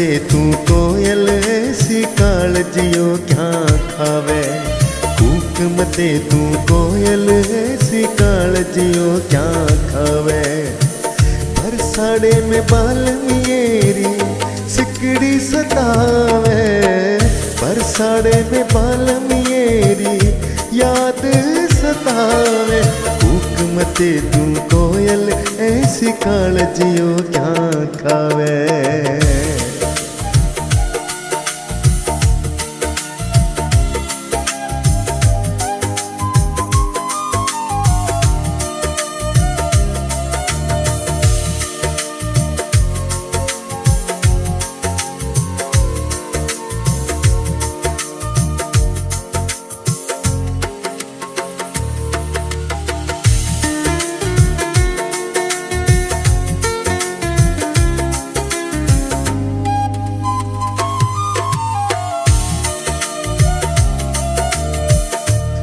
मते तू कोयल ऐसी कालजियो क्या खावे। कूक मते तू कोयल ऐसी कालजियो क्या खावे। बरसाड़े में बाल मेरी सिकड़ी सतावे। बरसाड़े में बाल मेरी याद सतावे। कूक मते तू कोयल ऐसी कालजियो क्या खावे।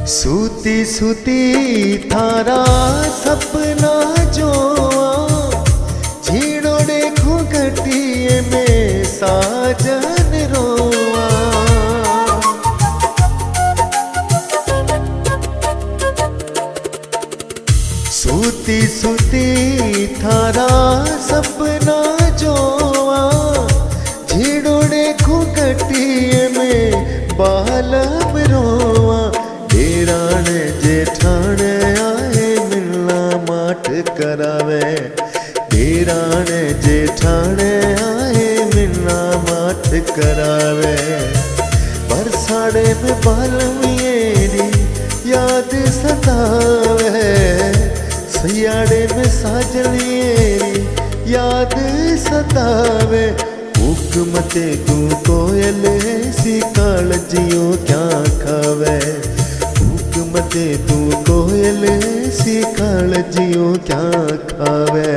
सूती सूती थारा सपना जोआ। झीड़ोड़े घुघटिए में साजन रोआ। सूती सूती थारा सपना जोआ। झीड़ोड़े घुघटिए में बालम रोआ। देराण जेठाण आए मिलना माठ करावे। देराण जेठाण आए मिलना माठ करावे। बरसाड़े में बाल मेरी याद सतावे। सयाड़े में साजनियेरी याद सतावे। कूक मते तू कोयल ऐसी कालजियो क्या खावे। मते तू कोयल ऐसी कालजियो क्या खावे।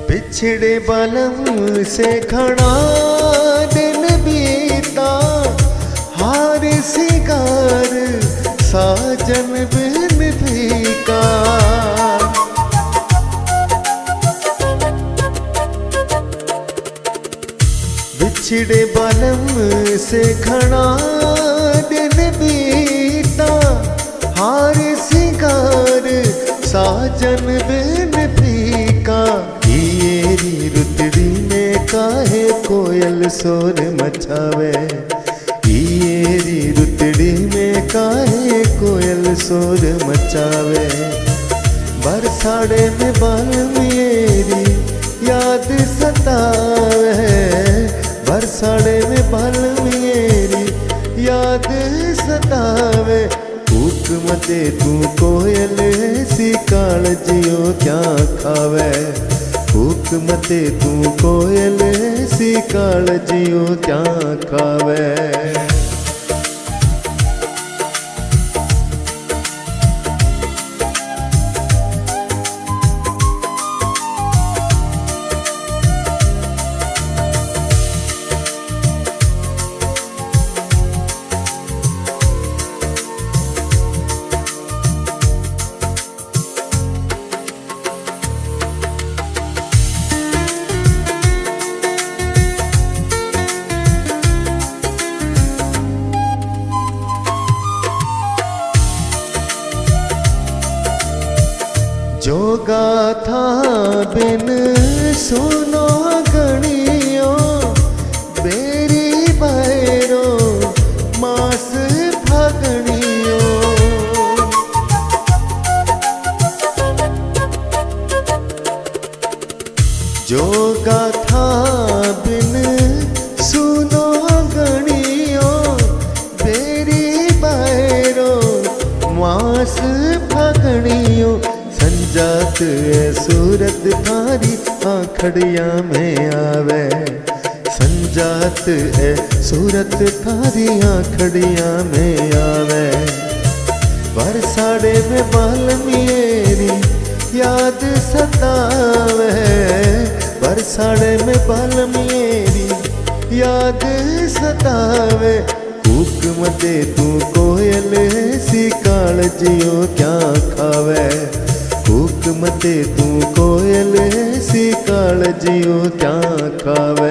पिछड़े बालम से घना दिन बीता। हार सिंगार साजन बिन फीका। बिछड़े बालम से घना दिन बीता। हार सिंगार साजन बिन फीका। येरी रुतड़ी में काहे कोयल शोर मचावे। येरी रुतड़ी में काहे कोयल शोर मचावे। बरसाड़े में बाल मेरी याद सतावे। बरसाड़े में बाल मेरी याद सतावे। कूक मते तू कोयल ऐसी कालजियो क्या खावे। कूक मते तू कोयल ऐसी कालजियो क्या खावे। जो गाथा बिन सुनो गणियो। बेरी बैरो मास फगणियो। जो गाथा बिन सुनो गणियो। बेरी बैरो मास फगणियो। ए सूरत थारी आखड़िया में आवे। संजात ए सूरत थारी आखड़िया में आवे। बरसाड़े में बाल्मीएरी याद सतावे। बरसाड़े में बाल्मीएरी याद सतावे। कूक मते तू कोयल सी कालजियो क्या खावे। कूक मते तू कोयल सी कालजियो क्या खावे।